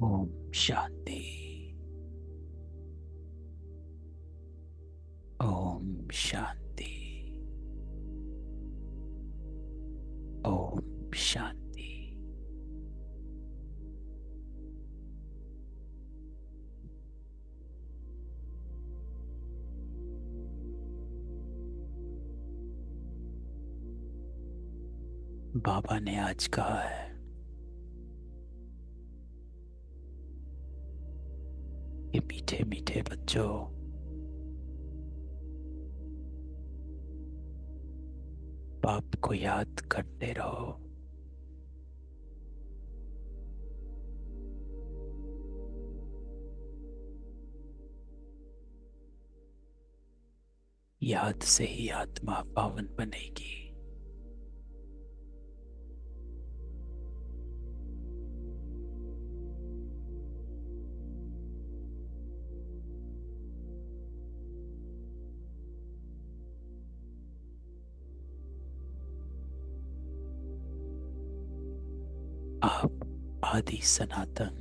ओम शांति। ओम शांति। ओम शांति। बाबा ने आज कहा है कि मीठे मीठे बच्चों, बाप को याद करते रहो। याद से ही आत्मा पावन बनेगी। आप आदि सनातन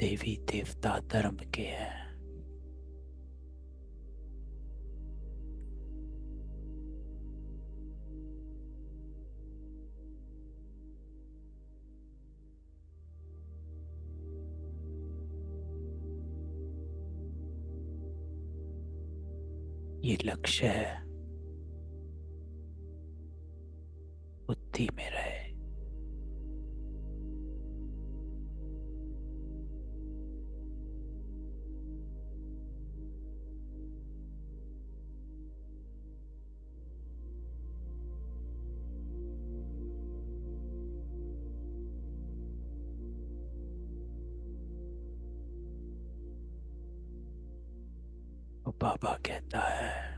देवी देवता धर्म के हैं। ये लक्ष्य है, बुद्धि में रहे। और बाबा कहता है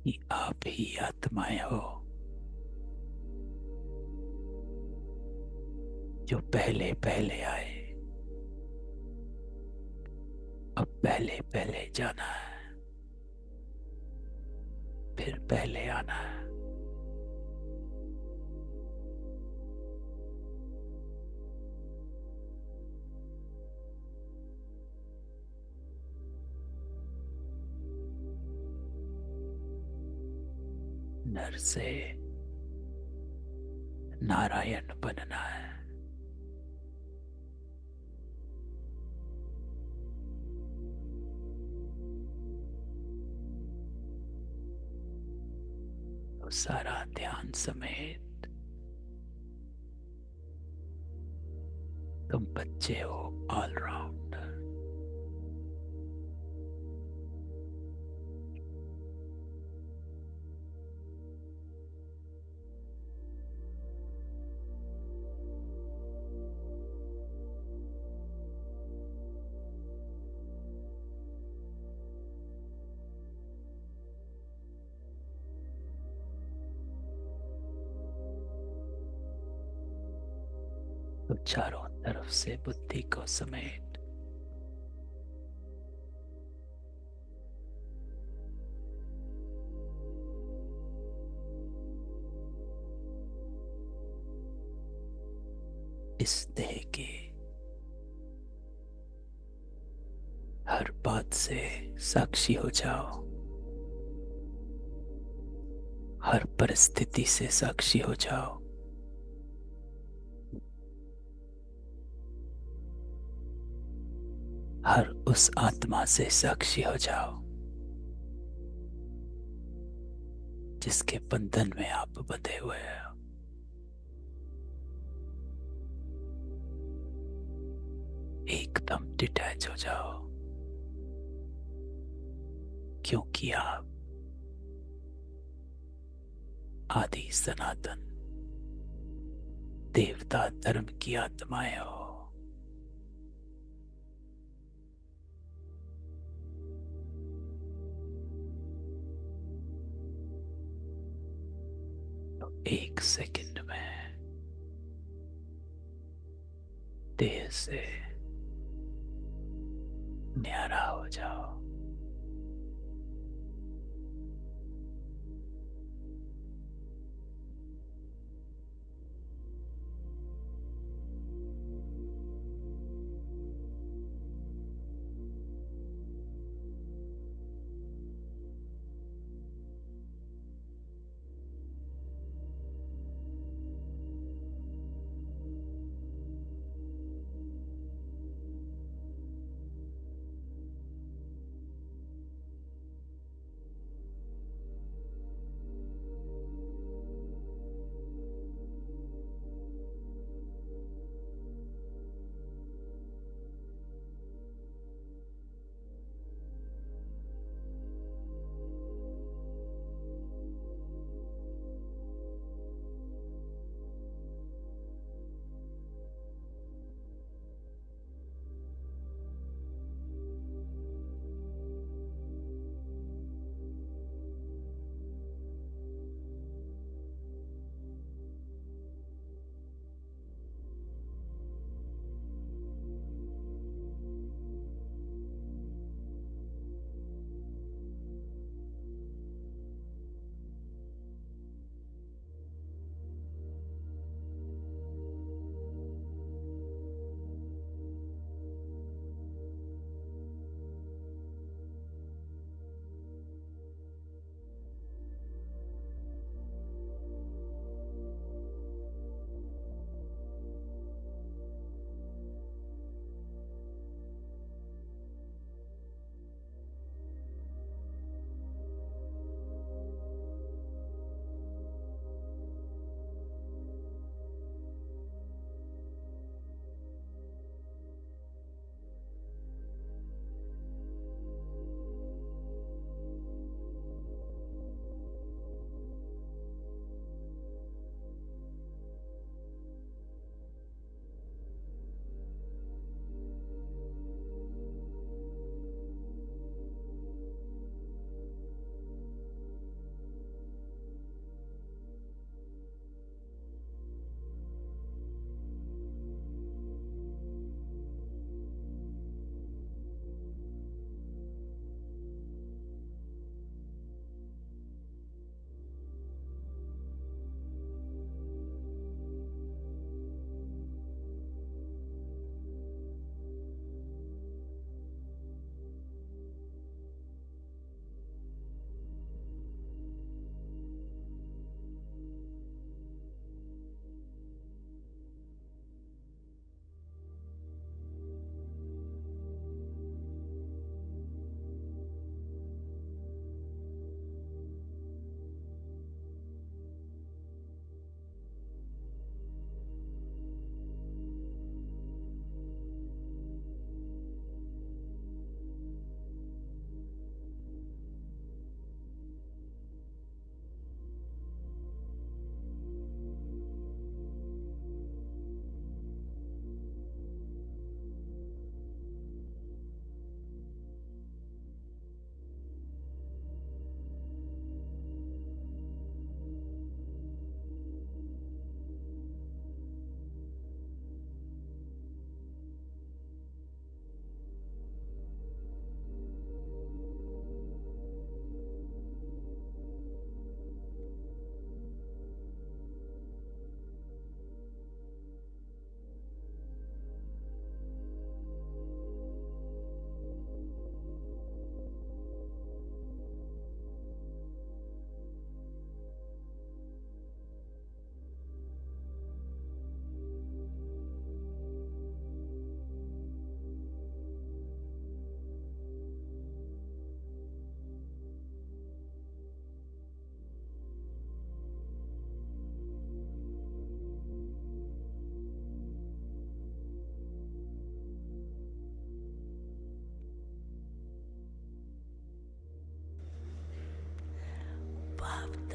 कि आप ही आत्माएं हो जो पहले पहले आए। अब पहले पहले जाना है, फिर पहले आना है। नर से नारायण बनना है। तो सारा ध्यान समेत तुम बच्चे हो ऑलराउंडर। तो चारों तरफ से बुद्धि को समेट इस देह की हर बात से साक्षी हो जाओ। हर परिस्थिति से साक्षी हो जाओ। हर उस आत्मा से साक्षी हो जाओ जिसके बंधन में आप बंधे हुए हो। एकदम डिटैच हो जाओ, क्योंकि आप आदि सनातन देवता धर्म की आत्माएं हो। तो एक सेकंड में देह से न्यारा हो जाओ।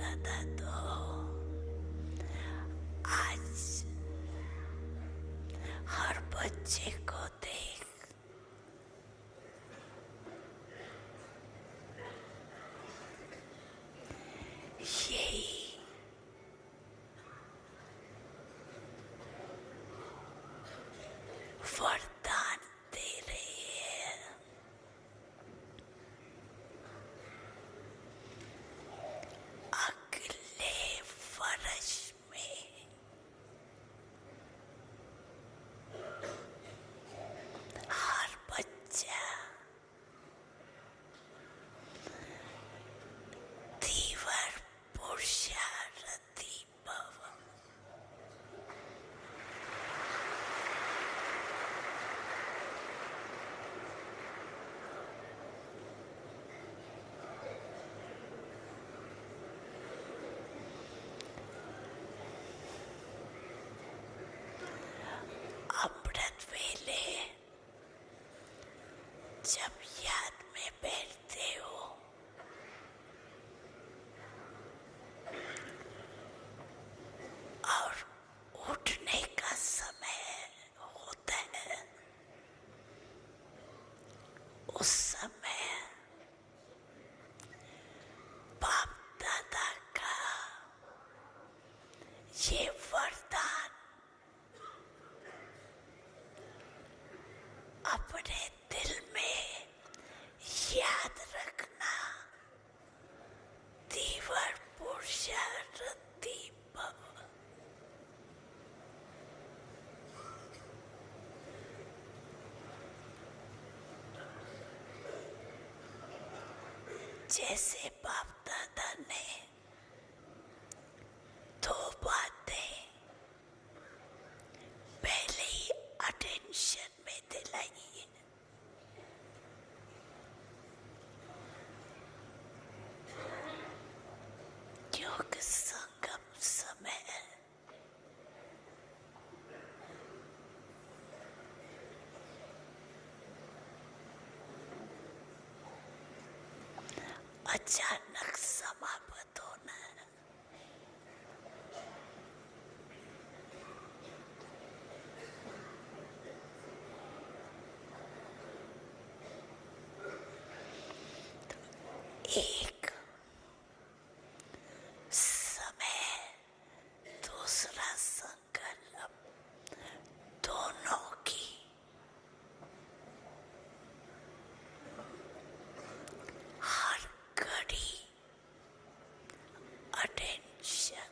करता था तो आज हर बच्चे को देख यही वरदान दे रही है। अगले वर्ष में हर बच्चा धीवर पुरुषार्थी भव। अमृत वेले जब याद में बैठते हो और उठने का समय होता है, उस समय बाप दादा का ये वरदान अपने दिल में याद रखना, धीवर पुरुषार्थी भव। जैसे बाप दादा ने दो बातें पहले ही अटेंशन में दिलाई है। योग संगम समय अचानक समाप्त होना है। एक समय, दूसरा संकल्प, दोनों की हर घड़ी अटेंशन।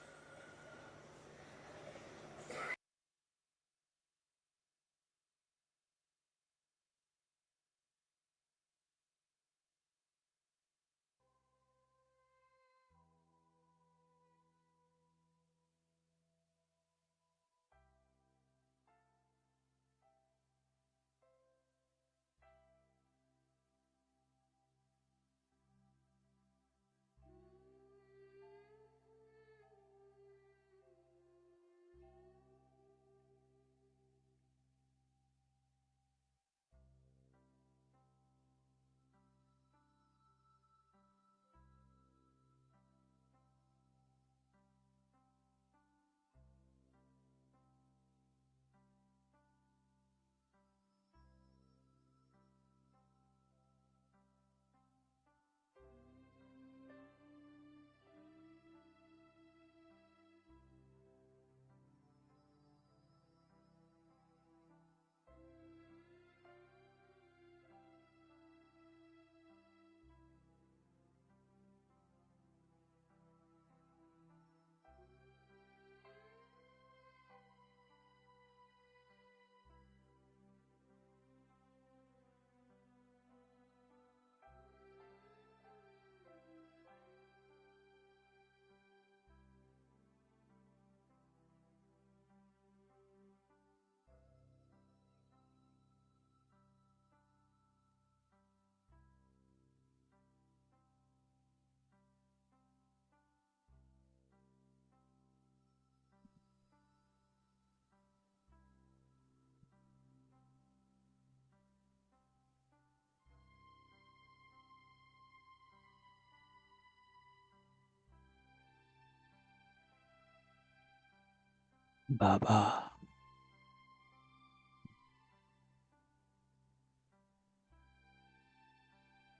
बाबा,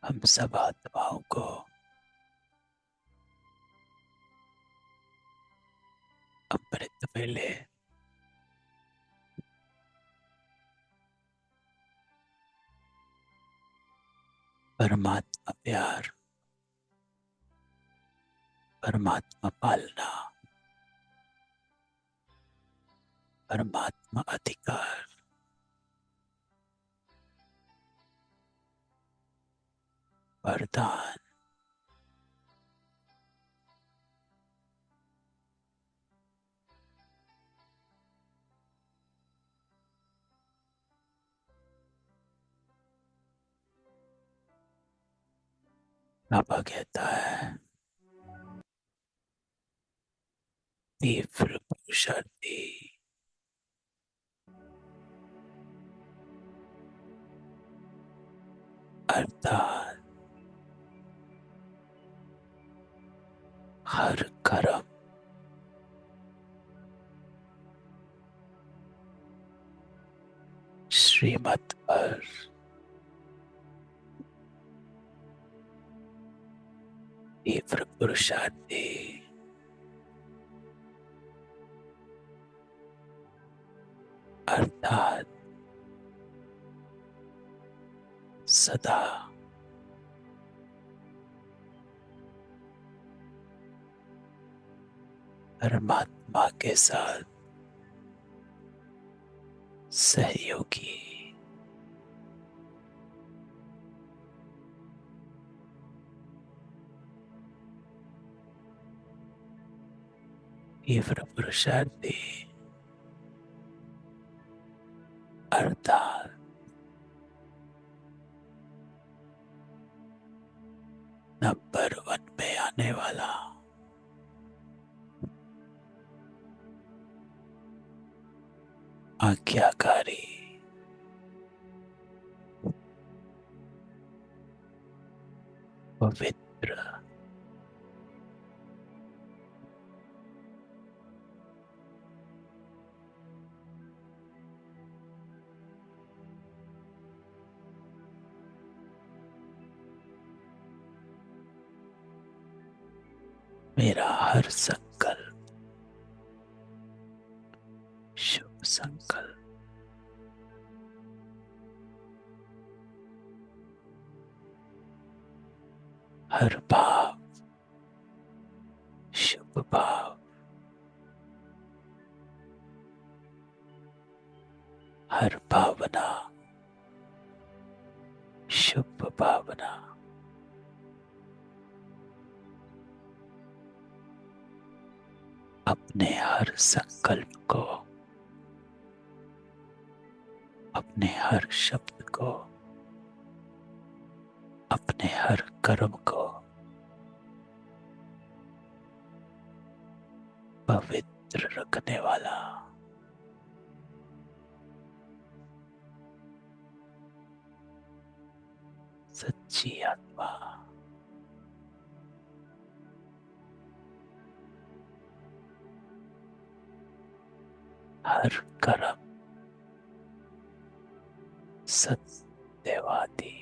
हम सब आत्माओं को अमृत वेले परमात्मा प्यार, परमात्मा पालना, परमात्मा अधिकार, वरदान, बाबा कहता है तीव्र पुरुषार्थी अर्थात हर कर्म श्रीमत पर तीव्र पुरुषार्थी अर्थात सदा परमात्मा के साथ सहयोगी, तीव्र पुरुषार्थी अर्थात नंबर 1 में आने वाला, आज्ञाकारी, पवित्र, मेरा हर संकल्प शुभ संकल्प, हर भाव शुभ भाव, हर भावना शुभ भावना, अपने हर संकल्प को, अपने हर शब्द को, अपने हर कर्म को पवित्र रखने वाला, सच्ची आत्मा, हर कर्म सत्यवादी,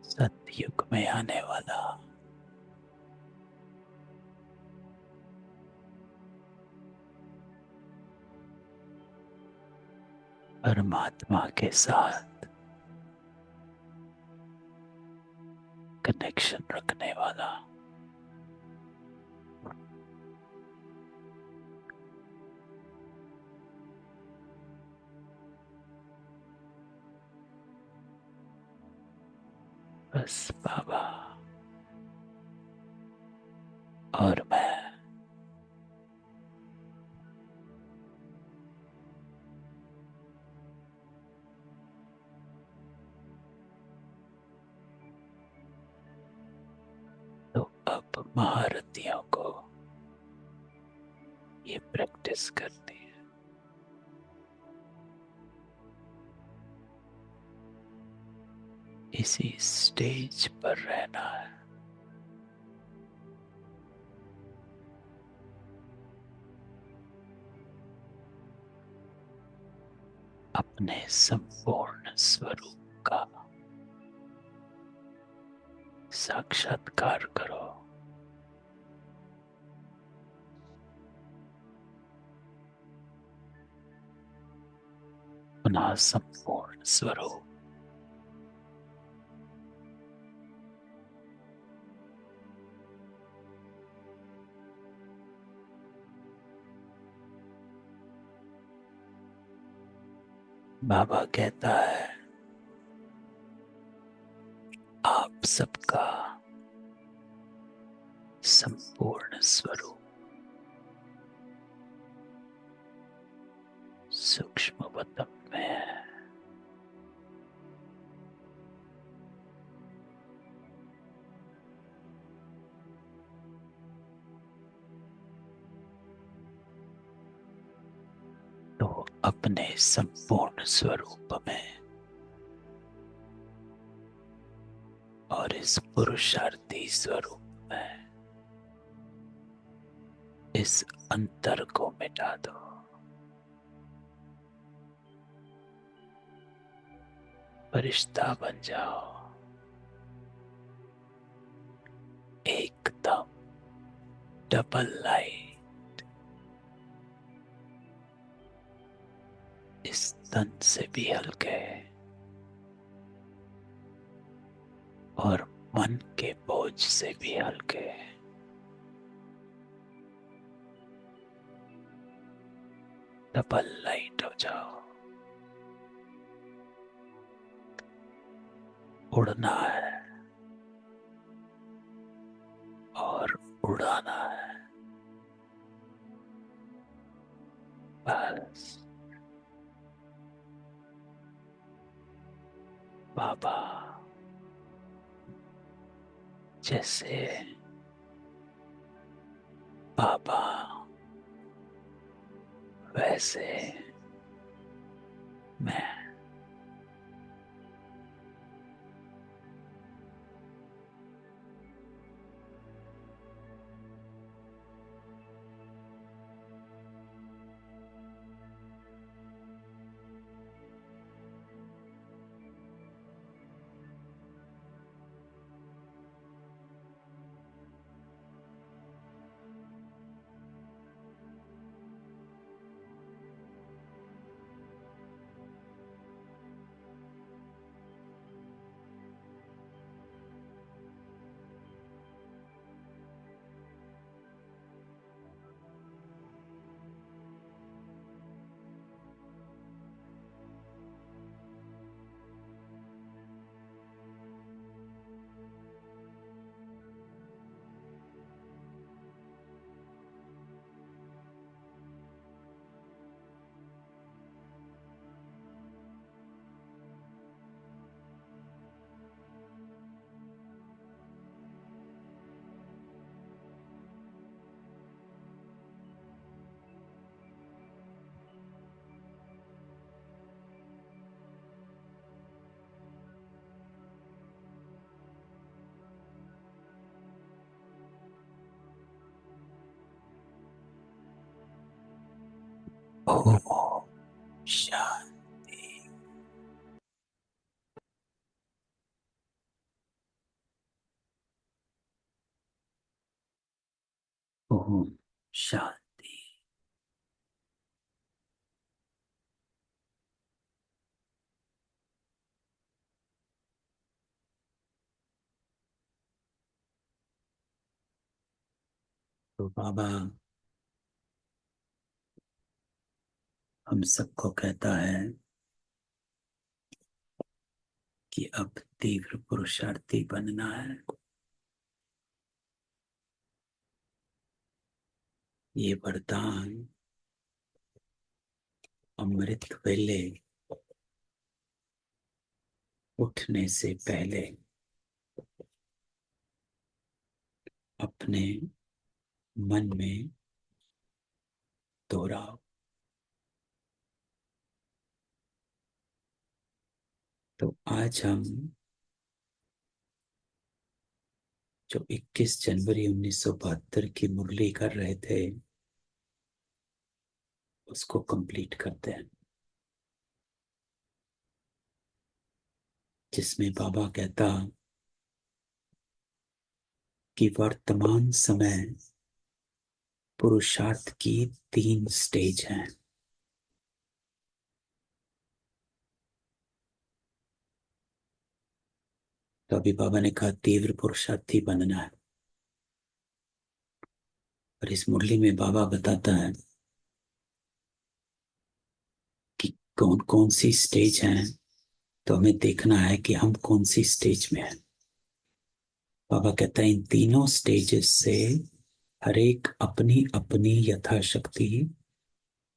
सतयुग में आने वाला, परमात्मा के साथ कनेक्शन रखने वाला, बस बाबा और मैं तो अब महारथियों को ये प्रैक्टिस करनी है। इसी स्टेज पर रहना है। अपने संपूर्ण स्वरूप का साक्षात्कार करो। अपना संपूर्ण स्वरूप। बाबा कहता है, आप सबका संपूर्ण स्वरूप सूक्ष्म वतन में है। तो अपने संपूर्ण स्वरूप में और इस पुरुषार्थी स्वरूप में इस अंतर को मिटा दो। फरिश्ता बन जाओ, एकदम डबल लाइट। इस तन से भी हल्के और मन के बोझ से भी हल्के। डबल लाइट हो जाओ। उड़ना है और उड़ाना है। बस बाबा जैसे बाबा वैसे मैं। ओम शांति। ओम शांति। तो बाबा हम सबको कहता है कि अब तीव्र पुरुषार्थी बनना है। ये वरदान अमृत वेले उठने से पहले अपने मन में दोहराओ। तो आज हम जो 21 जनवरी 1972 की मुरली कर रहे थे उसको कंप्लीट करते हैं, जिसमें बाबा कहता कि वर्तमान समय पुरुषार्थ की 3 स्टेज हैं। तो अभी बाबा ने कहा तीव्र पुरुषार्थी बनना है, और इस मुरली में बाबा बताता है कि कौन कौन सी स्टेज हैं। तो हमें देखना है कि हम कौन सी स्टेज में हैं। बाबा कहता है इन तीनों स्टेजेस से हर एक अपनी अपनी यथाशक्ति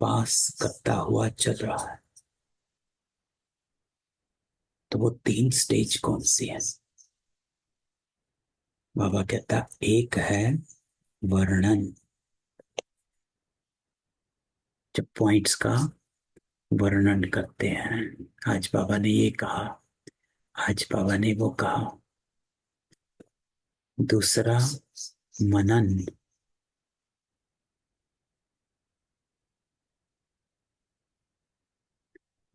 पास करता हुआ चल रहा है। तो वो 3 स्टेज कौन सी है? बाबा कहता एक है वर्णन, जब पॉइंट्स का वर्णन करते हैं। आज बाबा ने ये कहा, आज बाबा ने वो कहा। दूसरा मनन,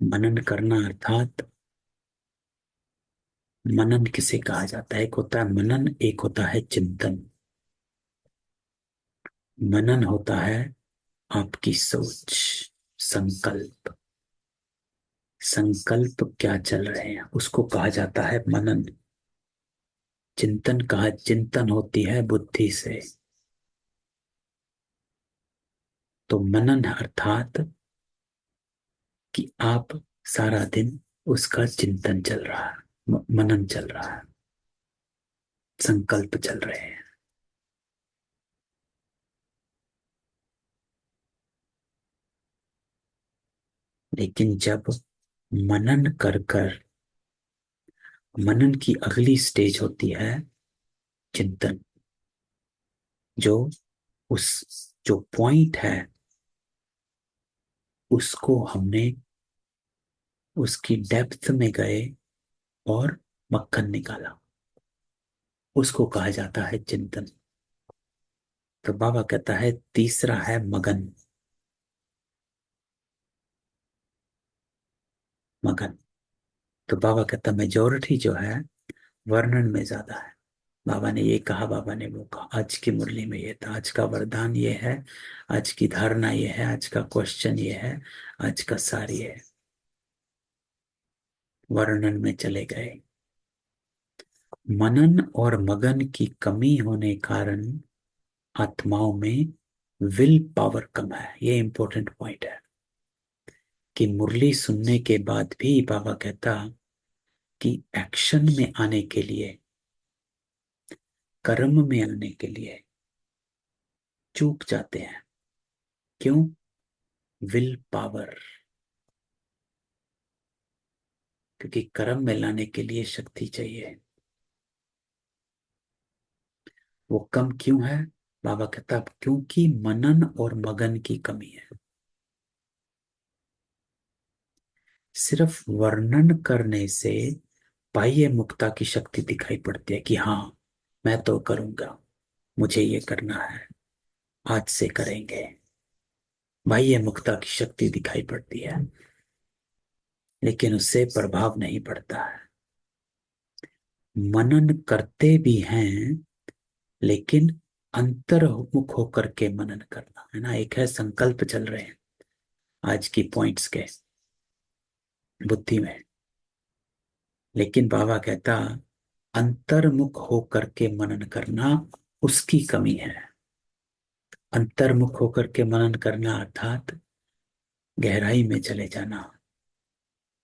मनन करना अर्थात मनन किसे कहा जाता है? एक होता है मनन, एक होता है चिंतन। मनन होता है आपकी सोच, संकल्प। संकल्प क्या चल रहे हैं उसको कहा जाता है मनन। चिंतन होती है बुद्धि से। तो मनन अर्थात कि आप सारा दिन उसका चिंतन चल रहा है, मनन चल रहा है, संकल्प चल रहे हैं। लेकिन जब मनन कर कर, मनन की अगली स्टेज होती है चिंतन। जो उस जो पॉइंट है उसको हमने उसकी डेप्थ में गए और मक्खन निकाला, उसको कहा जाता है चिंतन। तो बाबा कहता है तीसरा है मगन। मगन, तो बाबा कहता मेजोरिटी जो है वर्णन में ज्यादा है। बाबा ने ये कहा, बाबा ने वो कहा। आज की मुरली में ये था, आज का वरदान ये है, आज की धारणा ये है, आज का क्वेश्चन ये है, आज का सार ये है। वर्णन में चले गए। मनन और मगन की कमी होने कारण आत्माओं में विल पावर कम है। ये इंपॉर्टेंट पॉइंट है कि मुरली सुनने के बाद भी बाबा कहता कि एक्शन में आने के लिए, कर्म में आने के लिए चूक जाते हैं। क्यों? Will power. क्योंकि कर्म में लाने के लिए शक्ति चाहिए। वो कम क्यों है? बाबा कहता क्योंकि मनन और मगन की कमी है। सिर्फ वर्णन करने से बाह्य मुक्ता की शक्ति दिखाई पड़ती है कि हाँ मैं तो करूंगा, मुझे ये करना है, आज से करेंगे। बाह्य मुक्ता की शक्ति दिखाई पड़ती है, लेकिन उससे प्रभाव नहीं पड़ता है। मनन करते भी हैं, लेकिन अंतर्मुख होकर के मनन करना है ना। एक है संकल्प चल रहे हैं आज की पॉइंट्स के बुद्धि में, लेकिन बाबा कहता अंतर्मुख होकर के मनन करना उसकी कमी है। अंतर्मुख होकर के मनन करना अर्थात गहराई में चले जाना,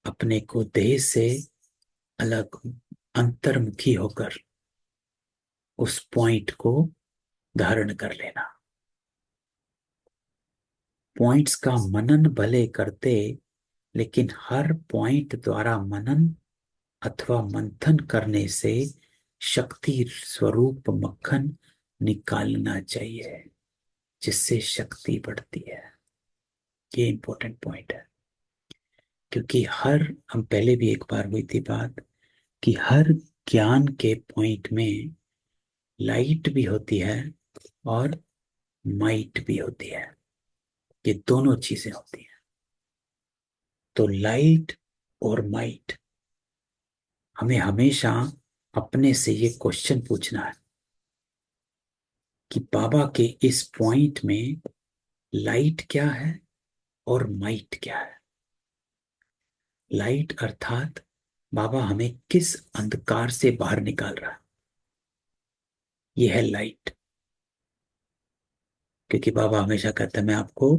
अपने को देह से अलग, अंतर्मुखी होकर उस पॉइंट को धारण कर लेना। पॉइंट्स का मनन भले करते, लेकिन हर पॉइंट द्वारा मनन अथवा मंथन करने से शक्ति स्वरूप मक्खन निकालना चाहिए, जिससे शक्ति बढ़ती है। ये इंपॉर्टेंट पॉइंट है, क्योंकि हम पहले भी एक बार हुई थी बात कि हर ज्ञान के पॉइंट में लाइट भी होती है और माइट भी होती है, ये दोनों चीजें होती हैं। तो लाइट और माइट, हमें हमेशा अपने से ये क्वेश्चन पूछना है कि बाबा के इस पॉइंट में लाइट क्या है और माइट क्या है। लाइट अर्थात बाबा हमें किस अंधकार से बाहर निकाल रहा है, ये है लाइट। क्योंकि बाबा हमेशा कहता है मैं आपको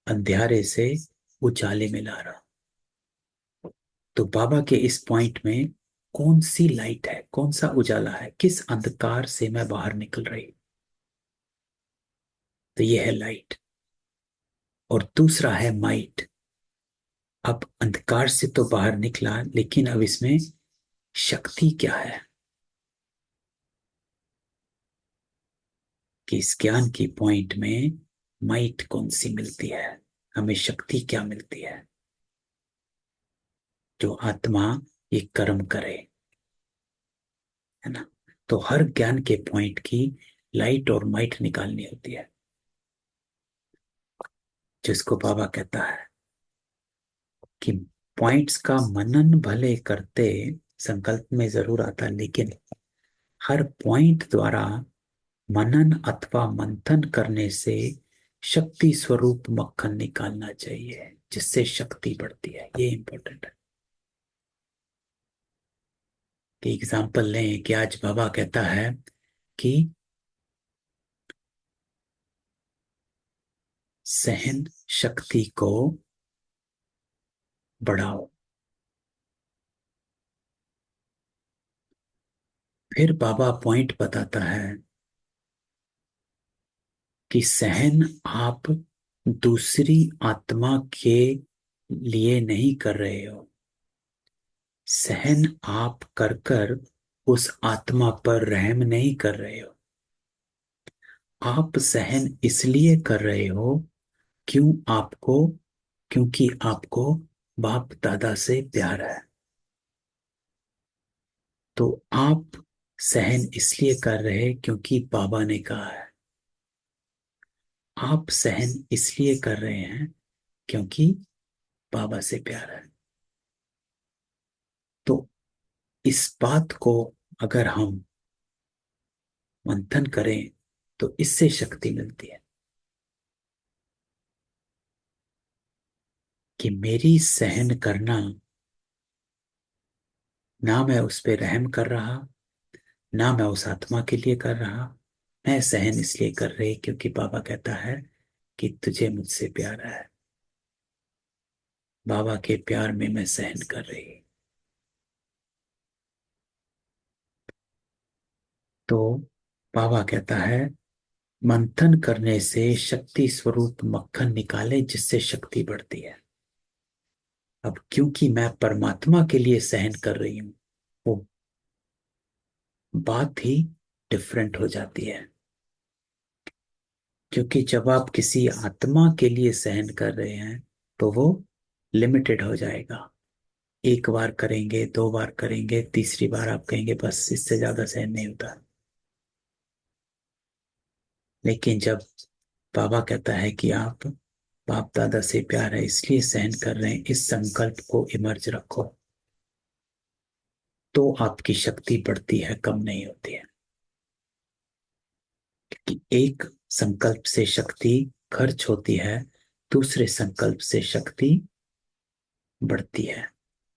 अंधेरे से उजाले में ला रहा हूं। तो बाबा के इस पॉइंट में कौन सी लाइट है, कौन सा उजाला है, किस अंधकार से मैं बाहर निकल रही हूं, तो ये है लाइट। और दूसरा है माइट। अब अंधकार से तो बाहर निकला, लेकिन अब इसमें शक्ति क्या है, कि इस ज्ञान की पॉइंट में माइट कौन सी मिलती है, हमें शक्ति क्या मिलती है, जो आत्मा ये कर्म करे, है ना। तो हर ज्ञान के पॉइंट की लाइट और माइट निकालनी होती है, जिसको बाबा कहता है कि पॉइंट्स का मनन भले करते संकल्प में जरूर आता, लेकिन हर पॉइंट द्वारा मनन अथवा मंथन करने से शक्ति स्वरूप मक्खन निकालना चाहिए, जिससे शक्ति बढ़ती है। ये इंपॉर्टेंट है। कि एग्जाम्पल लें कि आज बाबा कहता है कि सहन शक्ति को बढ़ाओ। फिर बाबा पॉइंट बताता है कि सहन आप दूसरी आत्मा के लिए नहीं कर रहे हो, सहन आप कर कर उस आत्मा पर रहम नहीं कर रहे हो। आप सहन इसलिए कर रहे हो क्यों आपको क्योंकि आपको बाप दादा से प्यार है। तो आप सहन इसलिए कर रहे हैं क्योंकि बाबा ने कहा है। आप सहन इसलिए कर रहे हैं क्योंकि बाबा से प्यार है। तो इस बात को अगर हम मंथन करें तो इससे शक्ति मिलती है कि मेरी सहन करना, ना मैं उस पर रहम कर रहा, ना मैं उस आत्मा के लिए कर रहा, मैं सहन इसलिए कर रही क्योंकि बाबा कहता है कि तुझे मुझसे प्यार है। बाबा के प्यार में मैं सहन कर रही। तो बाबा कहता है मंथन करने से शक्ति स्वरूप मक्खन निकाले, जिससे शक्ति बढ़ती है। अब क्योंकि मैं परमात्मा के लिए सहन कर रही हूं, वो बात ही डिफरेंट हो जाती है। क्योंकि जब आप किसी आत्मा के लिए सहन कर रहे हैं तो वो लिमिटेड हो जाएगा। एक बार करेंगे, दो बार करेंगे, तीसरी बार आप कहेंगे बस इससे ज्यादा सहन नहीं होता। लेकिन जब बाबा कहता है कि आप बाप दादा से प्यार है इसलिए सहन कर रहे हैं, इस संकल्प को इमर्ज रखो, तो आपकी शक्ति बढ़ती है, कम नहीं होती है। कि एक संकल्प से शक्ति खर्च होती है, दूसरे संकल्प से शक्ति बढ़ती है।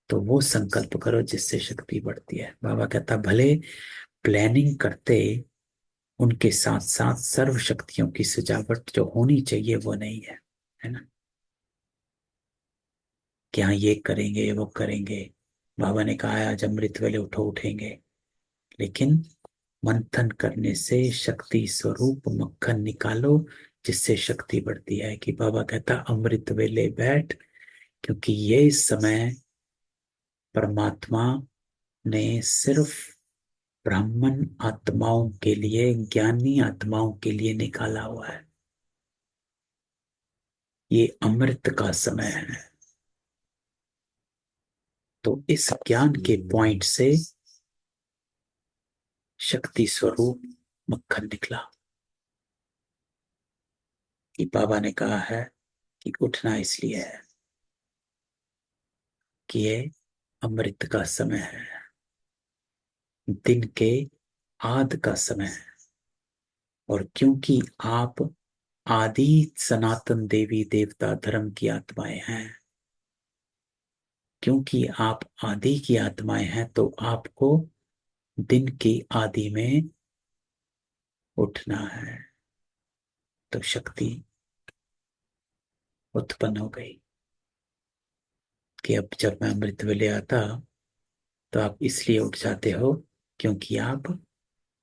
तो वो संकल्प करो जिससे शक्ति बढ़ती है। बाबा कहता भले प्लानिंग करते, उनके साथ साथ सर्व शक्तियों की सजावट जो होनी चाहिए वो नहीं है ना। कि हाँ ये करेंगे वो करेंगे, बाबा ने कहा है आज अमृत वेले उठो, उठेंगे। लेकिन मंथन करने से शक्ति स्वरूप मक्खन निकालो, जिससे शक्ति बढ़ती है। कि बाबा कहता अमृत वेले बैठ, क्योंकि ये समय परमात्मा ने सिर्फ ब्राह्मण आत्माओं के लिए, ज्ञानी आत्माओं के लिए निकाला हुआ है। ये अमृत का समय है। तो इस ज्ञान के पॉइंट से शक्ति स्वरूप मक्खन निकला। कि बाबा ने कहा है कि उठना इसलिए है कि ये अमृत का समय है, दिन के आद का समय है। और क्योंकि आप आदि सनातन देवी देवता धर्म की आत्माएं हैं, क्योंकि आप आदि की आत्माएं हैं, तो आपको दिन की आदि में उठना है। तो शक्ति उत्पन्न हो गई कि अब जब मैं अमृत वेले आता, तो आप इसलिए उठ जाते हो क्योंकि आप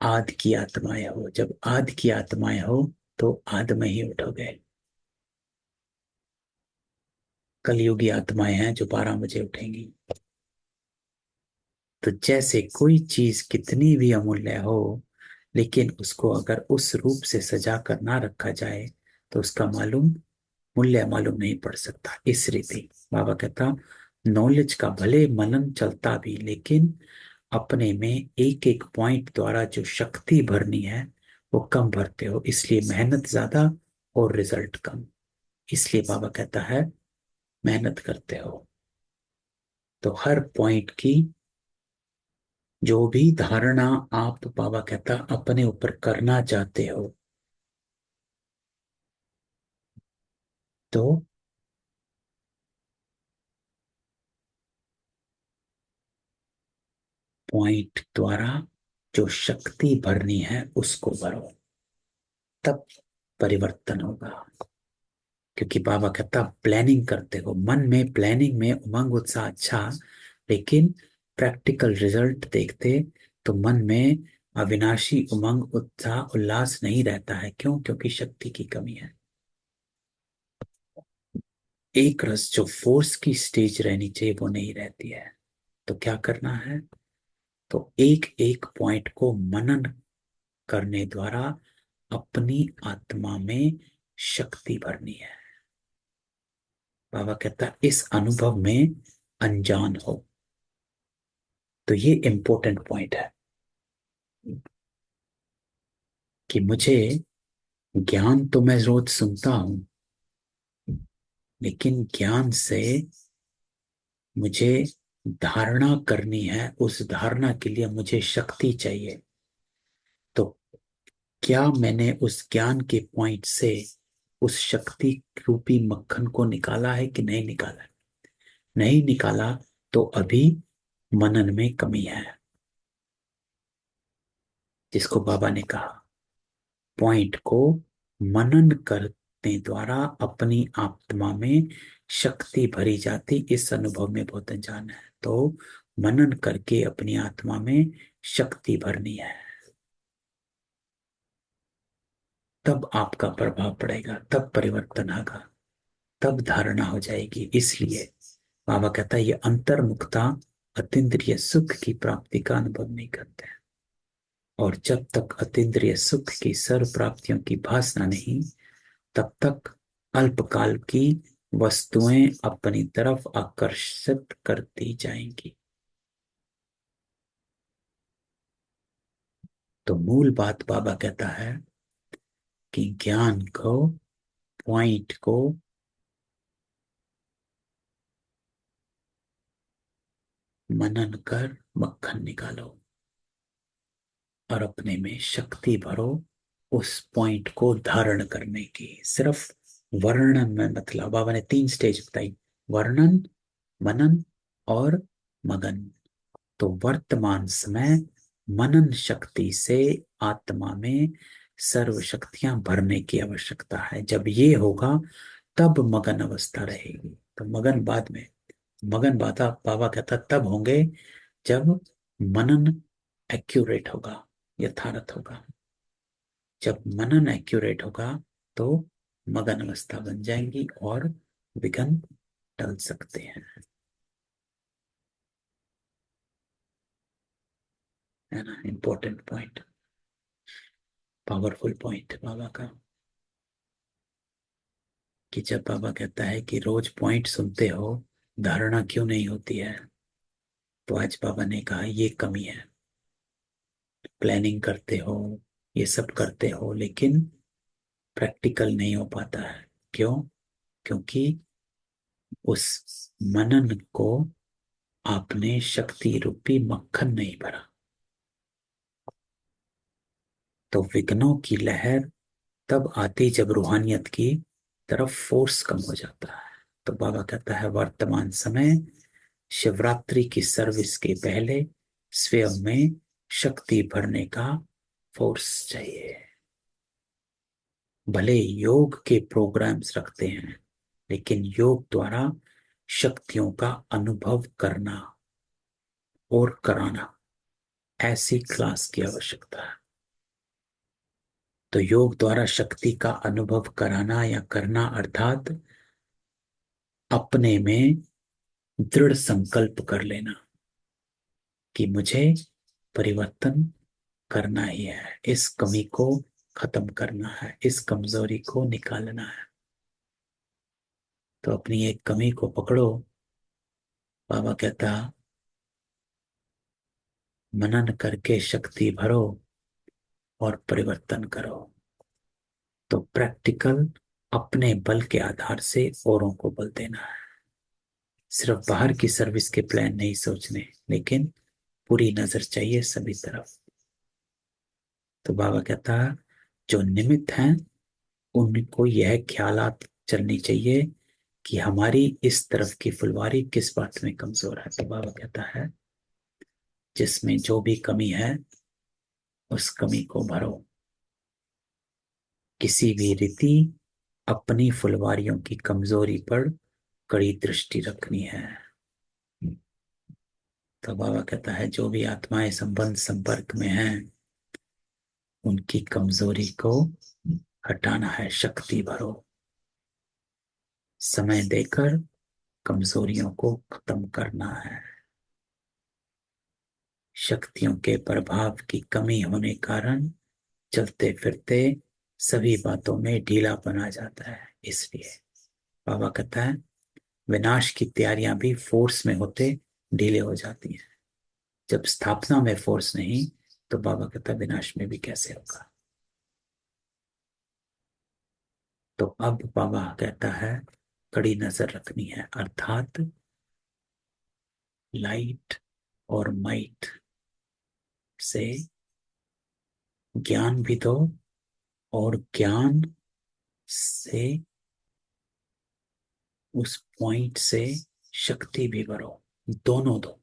आद की आत्माएं हो। जब आद की आत्माएं हो तो आद में ही उठोगे। कलयुगी आत्माएं हैं जो 12 बजे उठेंगी। तो जैसे कोई चीज कितनी भी अमूल्य हो, लेकिन उसको अगर उस रूप से सजा कर ना रखा जाए तो उसका मूल्य मालूम नहीं पड़ सकता। इस रीति बाबा कहता, नॉलेज का भले मनन चलता भी, लेकिन अपने में एक एक पॉइंट द्वारा जो शक्ति भरनी है वो कम भरते हो, इसलिए मेहनत ज्यादा और रिजल्ट कम। इसलिए बाबा कहता है मेहनत करते हो तो हर पॉइंट की जो भी धारणा आप, बाबा कहता, अपने ऊपर करना चाहते हो, तो पॉइंट द्वारा जो शक्ति भरनी है उसको भरो, तब परिवर्तन होगा। क्योंकि बाबा कहता प्लानिंग करते हो, मन में प्लानिंग में उमंग उत्साह अच्छा, लेकिन प्रैक्टिकल रिजल्ट देखते तो मन में अविनाशी उमंग उत्साह उल्लास नहीं रहता है। क्यों? क्योंकि शक्ति की कमी है। एक रस जो फोर्स की स्टेज रहनी चाहिए वो नहीं रहती है। तो क्या करना है? तो एक एक पॉइंट को मनन करने द्वारा अपनी आत्मा में शक्ति भरनी है। बाबा कहता है इस अनुभव में अनजान हो। तो ये इंपॉर्टेंट पॉइंट है कि मुझे ज्ञान तो मैं रोज सुनता हूं, लेकिन ज्ञान से मुझे धारणा करनी है। उस धारणा के लिए मुझे शक्ति चाहिए। तो क्या मैंने उस ज्ञान के पॉइंट से उस शक्ति रूपी मक्खन को निकाला है कि नहीं निकाला है? नहीं निकाला तो अभी मनन में कमी है। जिसको बाबा ने कहा पॉइंट को मनन करने द्वारा अपनी आत्मा में शक्ति भरी जाती, इस अनुभव में बहुत अनजान है। तो मनन करके अपनी आत्मा में शक्ति भरनी है, तब आपका प्रभाव पड़ेगा, तब परिवर्तन होगा, तब धारणा हो जाएगी। इसलिए बाबा कहता है ये अंतर्मुखता अतीन्द्रिय सुख की प्राप्ति का अनुभव नहीं करते हैं। और जब तक अतीन्द्रिय सुख की सर्व प्राप्तियों की भासना नहीं, तब तक अल्पकाल की वस्तुएं अपनी तरफ आकर्षित करती जाएंगी। तो मूल बात बाबा कहता है कि ज्ञान को, पॉइंट को मनन कर मक्खन निकालो और अपने में शक्ति भरो उस पॉइंट को धारण करने की। सिर्फ वर्णन में मतलब, बाबा ने 3 स्टेज बताई, वर्णन, मनन और मगन। तो वर्तमान समय मनन शक्ति से आत्मा में सर्व शक्तियां भरने की आवश्यकता है। जब ये होगा तब मगन अवस्था रहेगी। तो मगन बाद में, मगन बाबा बाबा कहता तब होंगे जब मनन एक्यूरेट होगा, यथार्थ होगा। जब मनन एक्यूरेट होगा तो मगन अवस्था बन जाएंगी और विघ्न टल सकते हैं। है ना? इंपॉर्टेंट पॉइंट, पावरफुल पॉइंट बाबा का। कि जब बाबा कहता है कि रोज पॉइंट सुनते हो, धारणा क्यों नहीं होती है, तो आज बाबा ने कहा ये कमी है। प्लानिंग करते हो, ये सब करते हो, लेकिन प्रैक्टिकल नहीं हो पाता है। क्यों? क्योंकि उस मनन को आपने शक्ति रूपी मक्खन नहीं भरा। तो विघ्नों की लहर तब आती जब रूहानियत की तरफ फोर्स कम हो जाता है। तो बाबा कहता है वर्तमान समय शिवरात्रि की सर्विस के पहले स्वयं में शक्ति भरने का फोर्स चाहिए। भले योग के प्रोग्राम्स रखते हैं, लेकिन योग द्वारा शक्तियों का अनुभव करना और कराना, ऐसी क्लास की आवश्यकता है। तो योग द्वारा शक्ति का अनुभव कराना या करना अर्थात अपने में दृढ़ संकल्प कर लेना कि मुझे परिवर्तन करना ही है, इस कमी को खत्म करना है, इस कमजोरी को निकालना है। तो अपनी एक कमी को पकड़ो। बाबा कहता मनन करके शक्ति भरो और परिवर्तन करो। तो प्रैक्टिकल अपने बल के आधार से औरों को बल देना है। सिर्फ बाहर की सर्विस के प्लान नहीं सोचने, लेकिन पूरी नजर चाहिए सभी तरफ। तो बाबा कहता है जो निमित्त हैं उनको यह ख्यालात चलनी चाहिए कि हमारी इस तरफ की फुलवारी किस बात में कमजोर है। तो बाबा कहता है जिसमें जो भी कमी है उस कमी को भरो। किसी भी रीति अपनी फुलवारियों की कमजोरी पर कड़ी दृष्टि रखनी है। तो बाबा कहता है जो भी आत्माएं संबंध संपर्क में हैं उनकी कमजोरी को हटाना है, शक्ति भरो। समय देकर कमजोरियों को खत्म करना है। शक्तियों के प्रभाव की कमी होने कारण चलते फिरते सभी बातों में ढीलापन आ जाता है। इसलिए बाबा कहता है विनाश की तैयारियां भी फोर्स में होते ढीले हो जाती हैं। जब स्थापना में फोर्स नहीं, तो बाबा कहता है विनाश में भी कैसे होगा। तो अब बाबा कहता है कड़ी नजर रखनी है, अर्थात लाइट और माइट से ज्ञान भी दो और ज्ञान से उस पॉइंट से शक्ति भी भरो। दोनों दो,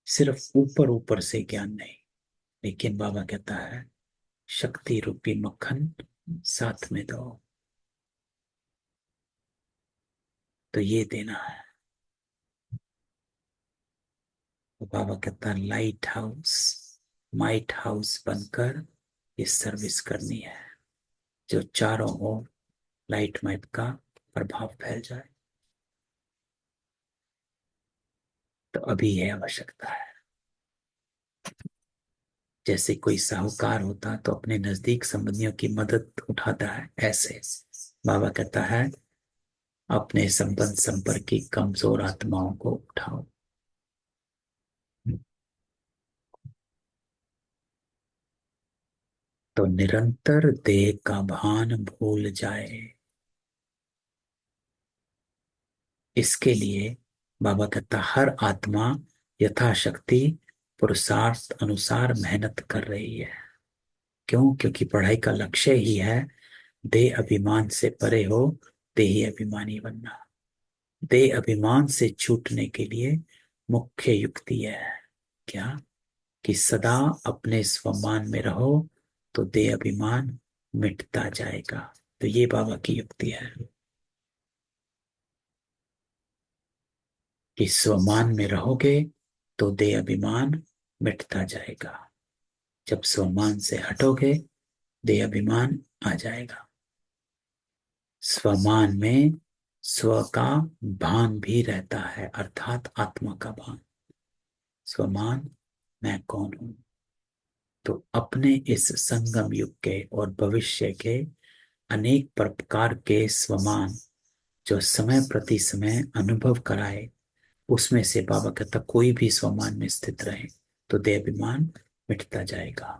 सिर्फ ऊपर ऊपर से ज्ञान नहीं। लेकिन बाबा कहता है शक्ति रूपी मक्खन साथ में दो। तो ये देना है। तो बाबा कहता है लाइट हाउस माइट हाउस बनकर ये सर्विस करनी है, जो चारों ओर लाइट माइट का प्रभाव फैल जाए। तो अभी यह आवश्यकता है। जैसे कोई साहूकार होता तो अपने नजदीक संबंधियों की मदद उठाता है, ऐसे बाबा कहता है अपने संबंध संपर्क की कमजोर आत्माओं को उठाओ। तो निरंतर देह का भान भूल जाए, इसके लिए बाबा कहता हर आत्मा यथाशक्ति पुरुषार्थ अनुसार मेहनत कर रही है। क्यों? क्योंकि पढ़ाई का लक्ष्य ही है देह अभिमान से परे हो, देही अभिमानी बनना। देह अभिमान से छूटने के लिए मुख्य युक्ति है क्या? कि सदा अपने स्वमान में रहो, तो देह अभिमान मिटता जाएगा। तो ये बाबा की युक्ति है कि स्वमान में रहोगे तो देह अभिमान मिटता जाएगा। जब स्वमान से हटोगे देह अभिमान आ जाएगा। स्वमान में स्व का भान भी रहता है, अर्थात आत्मा का भान। स्वमान मैं कौन हूं। तो अपने इस संगम युग के और भविष्य के अनेक प्रकार के स्वमान जो समय प्रति समय अनुभव कराए, उसमें से बाबा कहता कोई भी स्वमान में स्थित रहे तो देहाभिमान मिटता जाएगा।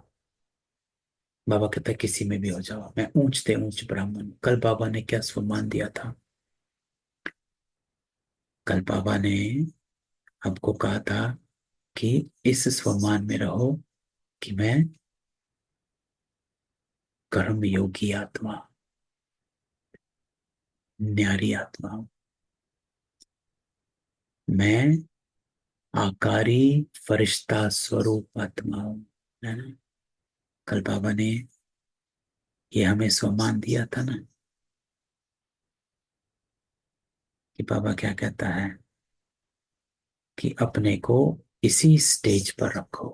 बाबा कहता है किसी में भी हो जाओ, मैं ऊंच से ऊंच ब्राह्मण। कल बाबा ने क्या सम्मान दिया था? कल बाबा ने हमको कहा था कि इस सम्मान में रहो कि मैं कर्म योगी आत्मा, न्यारी आत्मा हूं, मैं आकारी फरिश्ता स्वरूप आत्मा हूं, है ना। कल बाबा ने ये हमें सम्मान दिया था ना, कि बाबा क्या कहता है कि अपने को इसी स्टेज पर रखो।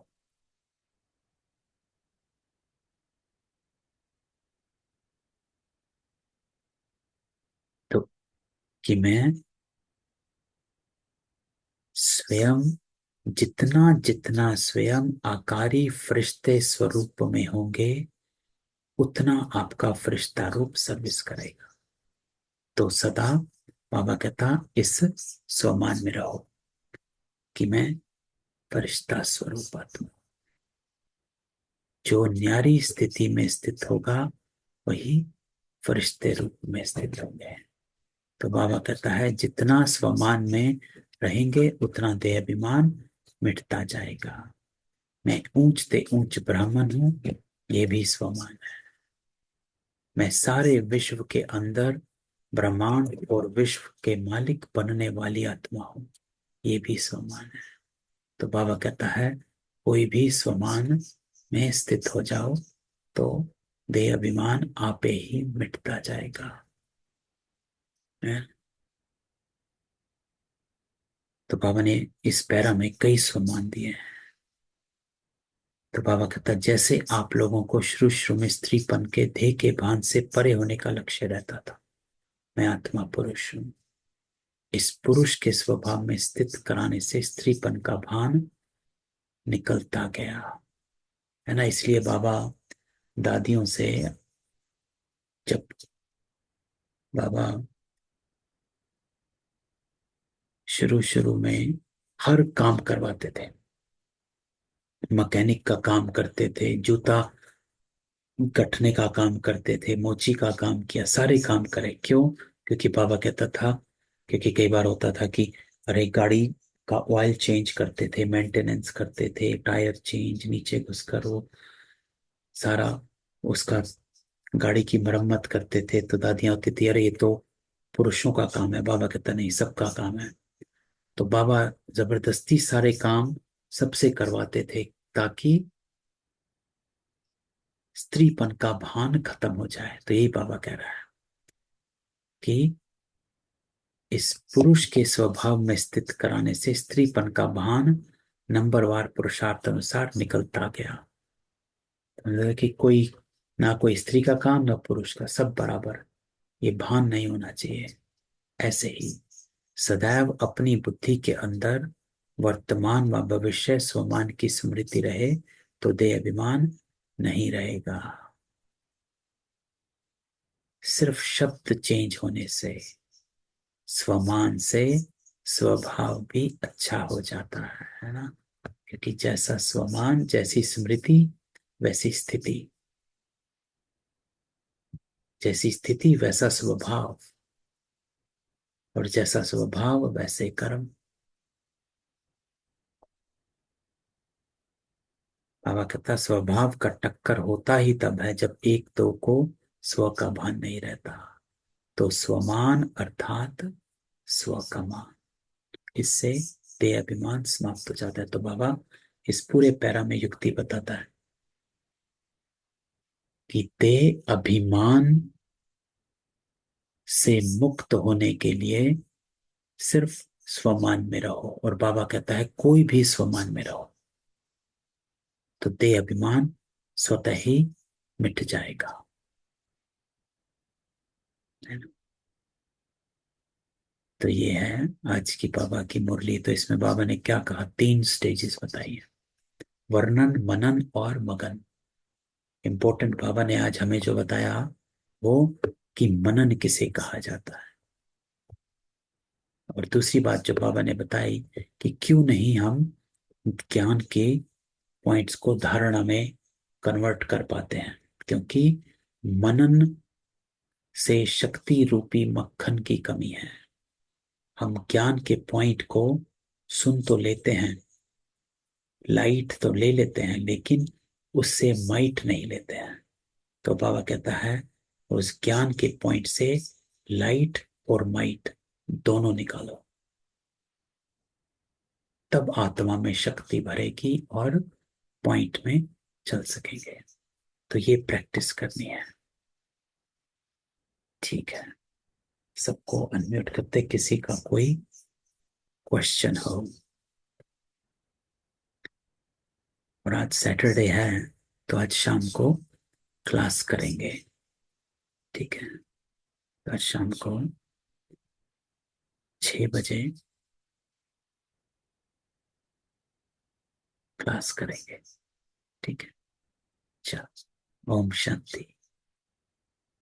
तो कि मैं स्वयं, जितना जितना स्वयं आकारी फरिश्ते स्वरूप में होंगे, उतना आपका फरिश्ता रूप सर्विस करेगा। तो सदा बाबा कहता इस स्वमान में रहो कि मैं फरिश्ता स्वरूप आत्मा। जो न्यारी स्थिति में स्थित होगा वही फरिश्ते रूप में स्थित होंगे। तो बाबा कहता है जितना स्वमान में रहेंगे उतना देह अभिमान मिटता जाएगा। मैं ऊंच से ऊंच ब्राह्मण हूं, ये भी स्वमान है। मैं सारे विश्व के अंदर ब्रह्मांड और विश्व के मालिक बनने वाली आत्मा हूं, ये भी स्वमान है। तो बाबा कहता है कोई भी स्वमान में स्थित हो जाओ तो देह अभिमान आपे ही मिटता जाएगा, है? तो बाबा ने इस पैरा में कई स्वमान दिए हैं। तो बाबा कहता जैसे आप लोगों को शुरू शुरू में स्त्रीपन के देह के भान से परे होने का लक्ष्य रहता था, मैं आत्मा पुरुष हूं। इस पुरुष के स्वभाव में स्थित कराने से स्त्रीपन का भान निकलता गया, है ना। इसलिए बाबा दादियों से, जब बाबा शुरू शुरू में हर काम करवाते थे, मैकेनिक का काम करते थे, जूता गठने का काम करते थे, मोची का काम किया, सारे काम करे। क्यों? क्योंकि बाबा कहता था, क्योंकि कई बार होता था कि अरे गाड़ी का ऑयल चेंज करते थे, मेंटेनेंस करते थे, टायर चेंज, नीचे घुसकर वो सारा उसका गाड़ी की मरम्मत करते थे। तो दादियां होती थी अरे ये तो पुरुषों का काम है। बाबा कहता नहीं, सबका काम है। तो बाबा जबरदस्ती सारे काम सबसे करवाते थे ताकि स्त्रीपन का भान खत्म हो जाए। तो यही बाबा कह रहा है कि इस पुरुष के स्वभाव में स्थित कराने से स्त्रीपन का भान नंबरवार पुरुषार्थ अनुसार निकलता गया। मतलब कि कोई ना कोई स्त्री का काम ना पुरुष का, सब बराबर, ये भान नहीं होना चाहिए। ऐसे ही सदैव अपनी बुद्धि के अंदर वर्तमान व भविष्य स्वमान की स्मृति रहे तो देह अभिमान नहीं रहेगा। सिर्फ शब्द चेंज होने से स्वमान से स्वभाव भी अच्छा हो जाता है ना। क्योंकि जैसा स्वमान, जैसी स्मृति वैसी स्थिति, जैसी स्थिति वैसा स्वभाव, और जैसा स्वभाव वैसे कर्म। बाबा कहता स्वभाव का टक्कर होता ही तब है जब एक दो को स्व का भान नहीं रहता। तो स्वमान अर्थात स्वकमान, इससे देह अभिमान समाप्त हो जाता है। तो बाबा इस पूरे पैरा में युक्ति बताता है कि देह अभिमान से मुक्त होने के लिए सिर्फ स्वमान में रहो। और बाबा कहता है कोई भी स्वमान में रहो तो देह अभिमान स्वतः ही मिट जाएगा, है ना। तो ये है आज की बाबा की मुरली। तो इसमें बाबा ने क्या कहा, तीन स्टेजेस बताई है, वर्णन, मनन और मगन। इंपॉर्टेंट बाबा ने आज हमें जो बताया वो कि मनन किसे कहा जाता है। और दूसरी बात जो बाबा ने बताई कि क्यों नहीं हम ज्ञान के पॉइंट्स को धारणा में कन्वर्ट कर पाते हैं, क्योंकि मनन से शक्ति रूपी मक्खन की कमी है। हम ज्ञान के पॉइंट को सुन तो लेते हैं, लाइट तो ले लेते हैं, लेकिन उससे माइट नहीं लेते हैं। तो बाबा कहता है उस ज्ञान के पॉइंट से लाइट और माइट दोनों निकालो, तब आत्मा में शक्ति भरेगी और पॉइंट में चल सकेंगे। तो ये प्रैक्टिस करनी है। ठीक है, सबको अनम्यूट करते, किसी का कोई क्वेश्चन हो। और आज सैटरडे है तो आज शाम को क्लास करेंगे। ठीक है, तो आज शाम को 6 बजे क्लास करेंगे। ठीक है, चलो, ओम शांति।